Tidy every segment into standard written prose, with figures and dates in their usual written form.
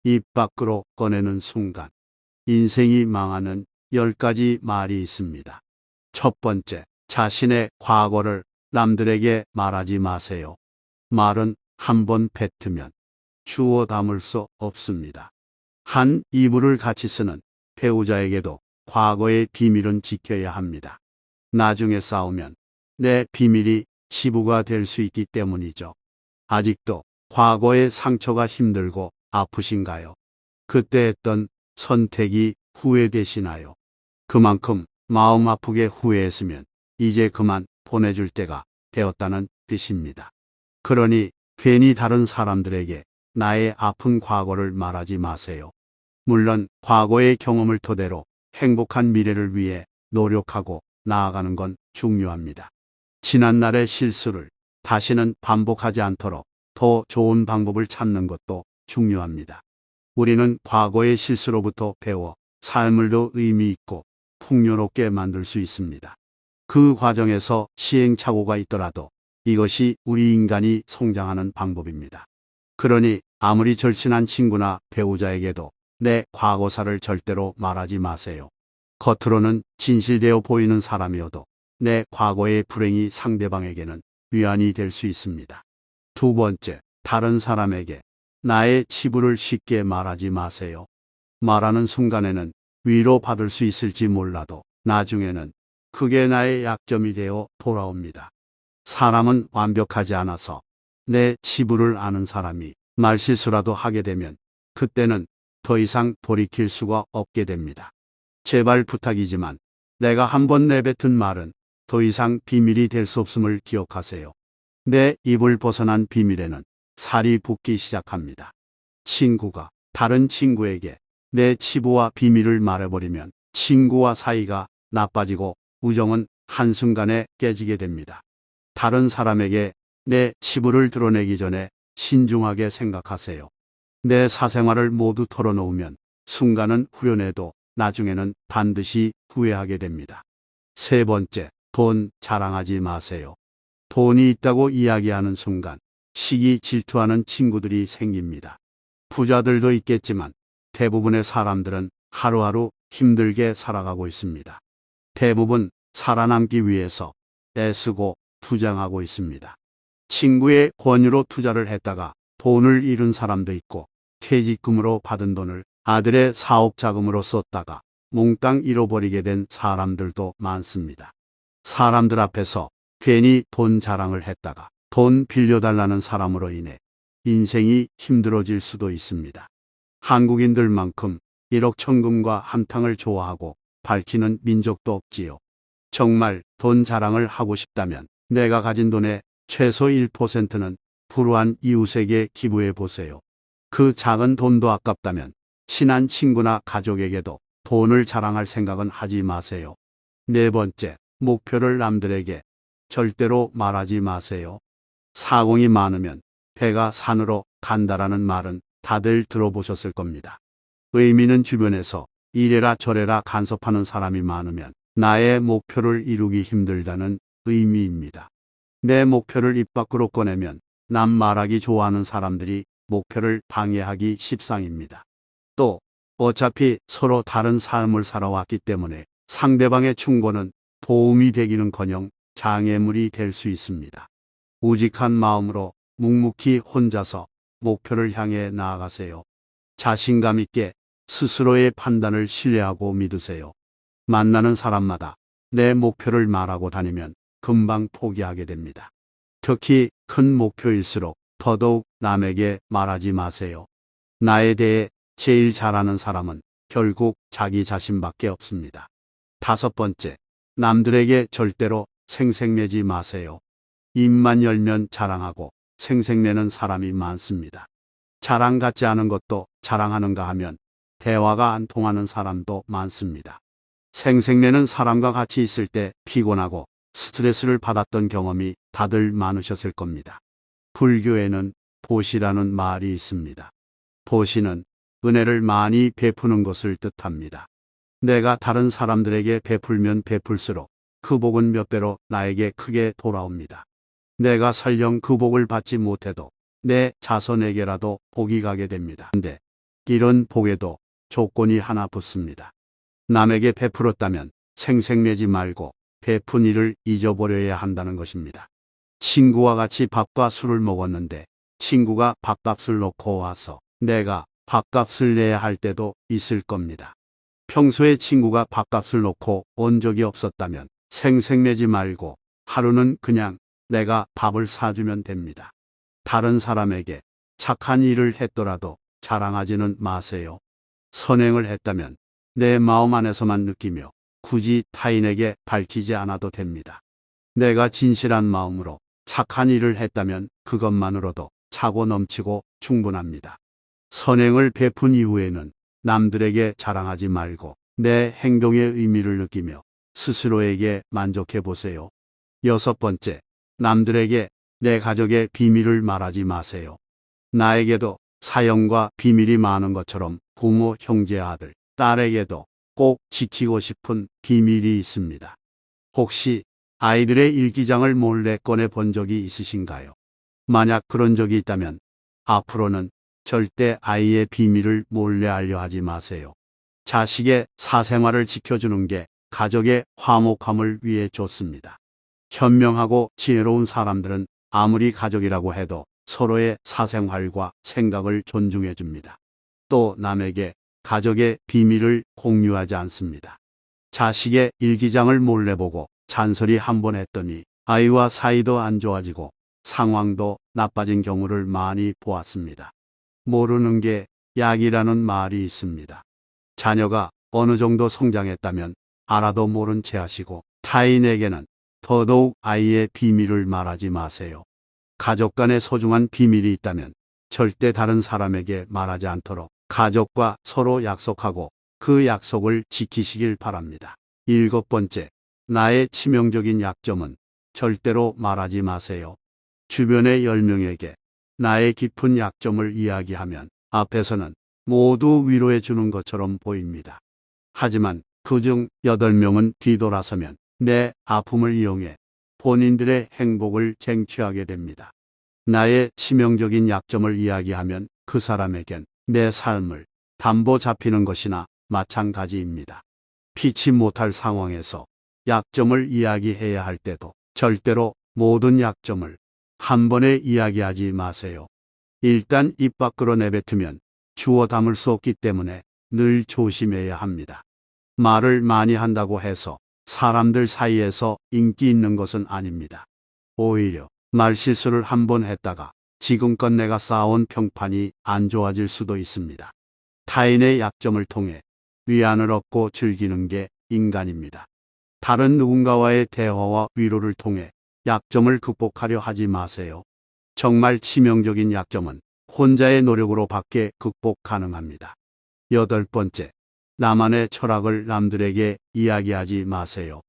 입 밖으로 꺼내는 순간 인생이 망하는 10가지 말이 있습니다. 첫 번째, 자신의 과거를 남들에게 말하지 마세요. 말은 한번 뱉으면 주워 담을 수 없습니다. 한 이불을 같이 쓰는 배우자에게도 과거의 비밀은 지켜야 합니다. 나중에 싸우면 내 비밀이 치부가 될 수 있기 때문이죠. 아직도 과거의 상처가 힘들고 아프신가요? 그때 했던 선택이 후회되시나요? 그만큼 마음 아프게 후회했으면 이제 그만 보내줄 때가 되었다는 뜻입니다. 그러니 괜히 다른 사람들에게 나의 아픈 과거를 말하지 마세요. 물론 과거의 경험을 토대로 행복한 미래를 위해 노력하고 나아가는 건 중요합니다. 지난날의 실수를 다시는 반복하지 않도록 더 좋은 방법을 찾는 것도 중요합니다. 우리는 과거의 실수로부터 배워 삶을 더 의미 있고 풍요롭게 만들 수 있습니다. 그 과정에서 시행착오가 있더라도 이것이 우리 인간이 성장하는 방법입니다. 그러니 아무리 절친한 친구나 배우자에게도 내 과거사를 절대로 말하지 마세요. 겉으로는 진실되어 보이는 사람이어도 내 과거의 불행이 상대방에게는 위안이 될 수 있습니다. 두 번째, 다른 사람에게 나의 치부를 쉽게 말하지 마세요. 말하는 순간에는 위로받을 수 있을지 몰라도 나중에는 그게 나의 약점이 되어 돌아옵니다. 사람은 완벽하지 않아서 내 치부를 아는 사람이 말실수라도 하게 되면 그때는 더 이상 돌이킬 수가 없게 됩니다. 제발 부탁이지만 내가 한번 내뱉은 말은 더 이상 비밀이 될 수 없음을 기억하세요. 내 입을 벗어난 비밀에는 살이 붙기 시작합니다. 친구가 다른 친구에게 내 치부와 비밀을 말해버리면 친구와 사이가 나빠지고 우정은 한순간에 깨지게 됩니다. 다른 사람에게 내 치부를 드러내기 전에 신중하게 생각하세요. 내 사생활을 모두 털어놓으면 순간은 후련해도 나중에는 반드시 후회하게 됩니다. 세 번째, 돈 자랑하지 마세요. 돈이 있다고 이야기하는 순간 시기 질투하는 친구들이 생깁니다. 부자들도 있겠지만 대부분의 사람들은 하루하루 힘들게 살아가고 있습니다. 대부분 살아남기 위해서 애쓰고 투자하고 있습니다. 친구의 권유로 투자를 했다가 돈을 잃은 사람도 있고 퇴직금으로 받은 돈을 아들의 사업 자금으로 썼다가 몽땅 잃어버리게 된 사람들도 많습니다. 사람들 앞에서 괜히 돈 자랑을 했다가 돈 빌려달라는 사람으로 인해 인생이 힘들어질 수도 있습니다. 한국인들만큼 일억천금과 한탕을 좋아하고 밝히는 민족도 없지요. 정말 돈 자랑을 하고 싶다면 내가 가진 돈의 최소 1%는 불우한 이웃에게 기부해 보세요. 그 작은 돈도 아깝다면 친한 친구나 가족에게도 돈을 자랑할 생각은 하지 마세요. 네 번째, 목표를 남들에게 절대로 말하지 마세요. 사공이 많으면 배가 산으로 간다라는 말은 다들 들어보셨을 겁니다. 의미는 주변에서 이래라 저래라 간섭하는 사람이 많으면 나의 목표를 이루기 힘들다는 의미입니다. 내 목표를 입 밖으로 꺼내면 남 말하기 좋아하는 사람들이 목표를 방해하기 십상입니다. 또 어차피 서로 다른 삶을 살아왔기 때문에 상대방의 충고는 도움이 되기는커녕 장애물이 될 수 있습니다. 우직한 마음으로 묵묵히 혼자서 목표를 향해 나아가세요. 자신감 있게 스스로의 판단을 신뢰하고 믿으세요. 만나는 사람마다 내 목표를 말하고 다니면 금방 포기하게 됩니다. 특히 큰 목표일수록 더더욱 남에게 말하지 마세요. 나에 대해 제일 잘하는 사람은 결국 자기 자신밖에 없습니다. 다섯 번째, 남들에게 절대로 생색내지 마세요. 입만 열면 자랑하고 생색내는 사람이 많습니다. 자랑 같지 않은 것도 자랑하는가 하면 대화가 안 통하는 사람도 많습니다. 생색내는 사람과 같이 있을 때 피곤하고 스트레스를 받았던 경험이 다들 많으셨을 겁니다. 불교에는 보시라는 말이 있습니다. 보시는 은혜를 많이 베푸는 것을 뜻합니다. 내가 다른 사람들에게 베풀면 베풀수록 그 복은 몇 배로 나에게 크게 돌아옵니다. 내가 설령 그 복을 받지 못해도 내 자손에게라도 복이 가게 됩니다. 근데 이런 복에도 조건이 하나 붙습니다. 남에게 베풀었다면 생색내지 말고 베푼 일을 잊어버려야 한다는 것입니다. 친구와 같이 밥과 술을 먹었는데 친구가 밥값을 놓고 와서 내가 밥값을 내야 할 때도 있을 겁니다. 평소에 친구가 밥값을 놓고 온 적이 없었다면 생색내지 말고 하루는 그냥 내가 밥을 사주면 됩니다. 다른 사람에게 착한 일을 했더라도 자랑하지는 마세요. 선행을 했다면 내 마음 안에서만 느끼며 굳이 타인에게 밝히지 않아도 됩니다. 내가 진실한 마음으로 착한 일을 했다면 그것만으로도 차고 넘치고 충분합니다. 선행을 베푼 이후에는 남들에게 자랑하지 말고 내 행동의 의미를 느끼며 스스로에게 만족해 보세요. 6번째, 남들에게 내 가족의 비밀을 말하지 마세요. 나에게도 사연과 비밀이 많은 것처럼 부모, 형제, 아들, 딸에게도 꼭 지키고 싶은 비밀이 있습니다. 혹시 아이들의 일기장을 몰래 꺼내 본 적이 있으신가요? 만약 그런 적이 있다면 앞으로는 절대 아이의 비밀을 몰래 알려 하지 마세요. 자식의 사생활을 지켜주는 게 가족의 화목함을 위해 좋습니다. 현명하고 지혜로운 사람들은 아무리 가족이라고 해도 서로의 사생활과 생각을 존중해 줍니다. 또 남에게 가족의 비밀을 공유하지 않습니다. 자식의 일기장을 몰래 보고 잔소리 한 번 했더니 아이와 사이도 안 좋아지고 상황도 나빠진 경우를 많이 보았습니다. 모르는 게 약이라는 말이 있습니다. 자녀가 어느 정도 성장했다면 알아도 모른 채 하시고 타인에게는 더더욱 아이의 비밀을 말하지 마세요. 가족 간에 소중한 비밀이 있다면 절대 다른 사람에게 말하지 않도록 가족과 서로 약속하고 그 약속을 지키시길 바랍니다. 7번째, 나의 치명적인 약점은 절대로 말하지 마세요. 주변의 10명에게 나의 깊은 약점을 이야기하면 앞에서는 모두 위로해 주는 것처럼 보입니다. 하지만 그중 8명은 뒤돌아서면 내 아픔을 이용해 본인들의 행복을 쟁취하게 됩니다. 나의 치명적인 약점을 이야기하면 그 사람에겐 내 삶을 담보 잡히는 것이나 마찬가지입니다. 피치 못할 상황에서 약점을 이야기해야 할 때도 절대로 모든 약점을 한 번에 이야기하지 마세요. 일단 입 밖으로 내뱉으면 주워 담을 수 없기 때문에 늘 조심해야 합니다. 말을 많이 한다고 해서 사람들 사이에서 인기 있는 것은 아닙니다. 오히려 말실수를 한 번 했다가 지금껏 내가 쌓아온 평판이 안 좋아질 수도 있습니다. 타인의 약점을 통해 위안을 얻고 즐기는 게 인간입니다. 다른 누군가와의 대화와 위로를 통해 약점을 극복하려 하지 마세요. 정말 치명적인 약점은 혼자의 노력으로 밖에 극복 가능합니다. 8번째, 나만의 철학을 남들에게 이야기하지 마세요.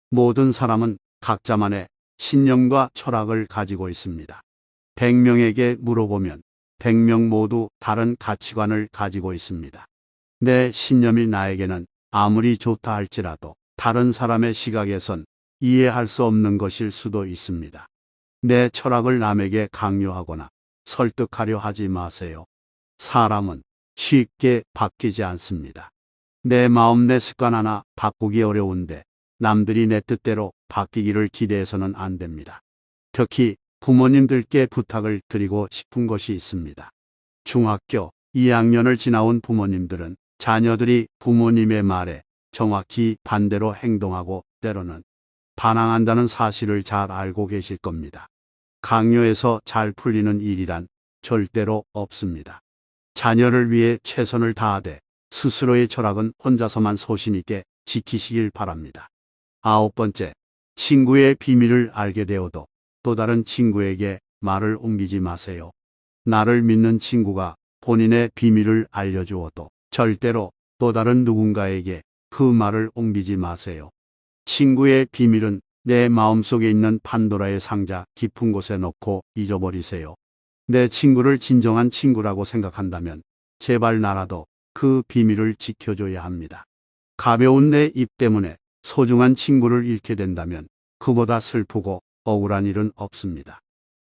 모든 사람은 각자만의 신념과 철학을 가지고 있습니다. 100명에게 물어보면 100명 모두 다른 가치관을 가지고 있습니다. 내 신념이 나에게는 아무리 좋다 할지라도 다른 사람의 시각에선 이해할 수 없는 것일 수도 있습니다. 내 철학을 남에게 강요하거나 설득하려 하지 마세요. 사람은 쉽게 바뀌지 않습니다. 내 마음 내 습관 하나 바꾸기 어려운데 남들이 내 뜻대로 바뀌기를 기대해서는 안 됩니다. 특히 부모님들께 부탁을 드리고 싶은 것이 있습니다. 중학교 2학년을 지나온 부모님들은 자녀들이 부모님의 말에 정확히 반대로 행동하고 때로는 반항한다는 사실을 잘 알고 계실 겁니다. 강요해서 잘 풀리는 일이란 절대로 없습니다. 자녀를 위해 최선을 다하되 스스로의 철학은 혼자서만 소신 있게 지키시길 바랍니다. 9번째, 친구의 비밀을 알게 되어도 또 다른 친구에게 말을 옮기지 마세요. 나를 믿는 친구가 본인의 비밀을 알려주어도 절대로 또 다른 누군가에게 그 말을 옮기지 마세요. 친구의 비밀은 내 마음속에 있는 판도라의 상자 깊은 곳에 넣고 잊어버리세요. 내 친구를 진정한 친구라고 생각한다면 제발 나라도 그 비밀을 지켜줘야 합니다. 가벼운 내 입 때문에 소중한 친구를 잃게 된다면 그보다 슬프고 억울한 일은 없습니다.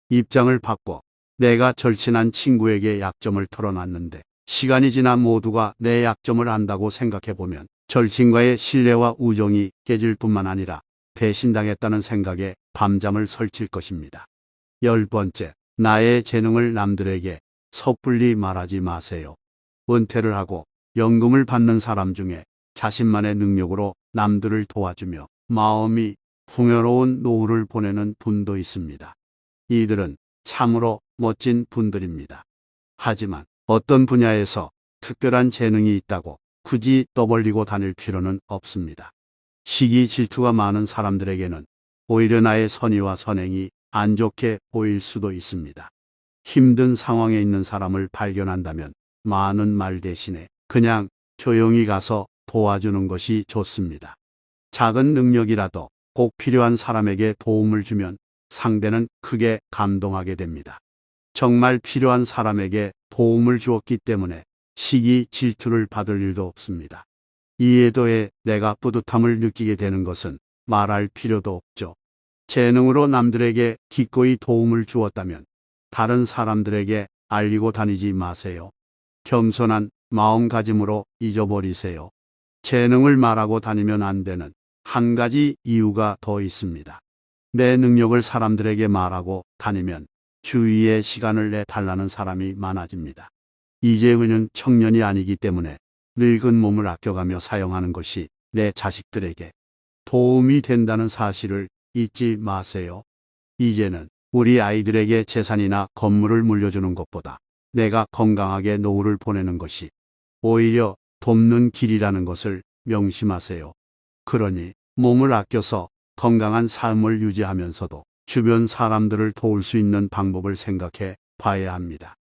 입장을 바꿔 내가 절친한 친구에게 약점을 털어놨는데 시간이 지나 모두가 내 약점을 안다고 생각해 보면 절친과의 신뢰와 우정이 깨질 뿐만 아니라 배신당했다는 생각에 밤잠을 설칠 것입니다. 10번째, 나의 재능을 남들에게 섣불리 말하지 마세요. 은퇴를 하고 연금을 받는 사람 중에 자신만의 능력으로 남들을 도와주며 마음이 풍요로운 노후를 보내는 분도 있습니다. 이들은 참으로 멋진 분들입니다. 하지만 어떤 분야에서 특별한 재능이 있다고 굳이 떠벌리고 다닐 필요는 없습니다. 시기 질투가 많은 사람들에게는 오히려 나의 선의와 선행이 안 좋게 보일 수도 있습니다. 힘든 상황에 있는 사람을 발견한다면 많은 말 대신에 그냥 조용히 가서 도와주는 것이 좋습니다. 작은 능력이라도 꼭 필요한 사람에게 도움을 주면 상대는 크게 감동하게 됩니다. 정말 필요한 사람에게 도움을 주었기 때문에 시기 질투를 받을 일도 없습니다. 이에 더해 내가 뿌듯함을 느끼게 되는 것은 말할 필요도 없죠. 재능으로 남들에게 기꺼이 도움을 주었다면 다른 사람들에게 알리고 다니지 마세요. 겸손한 마음가짐으로 잊어버리세요. 재능을 말하고 다니면 안 되는 한 가지 이유가 더 있습니다. 내 능력을 사람들에게 말하고 다니면 주위에 시간을 내달라는 사람이 많아집니다. 이제는 청년이 아니기 때문에 늙은 몸을 아껴가며 사용하는 것이 내 자식들에게 도움이 된다는 사실을 잊지 마세요. 이제는 우리 아이들에게 재산이나 건물을 물려주는 것보다 내가 건강하게 노후를 보내는 것이 오히려 돕는 길이라는 것을 명심하세요. 그러니 몸을 아껴서 건강한 삶을 유지하면서도 주변 사람들을 도울 수 있는 방법을 생각해 봐야 합니다.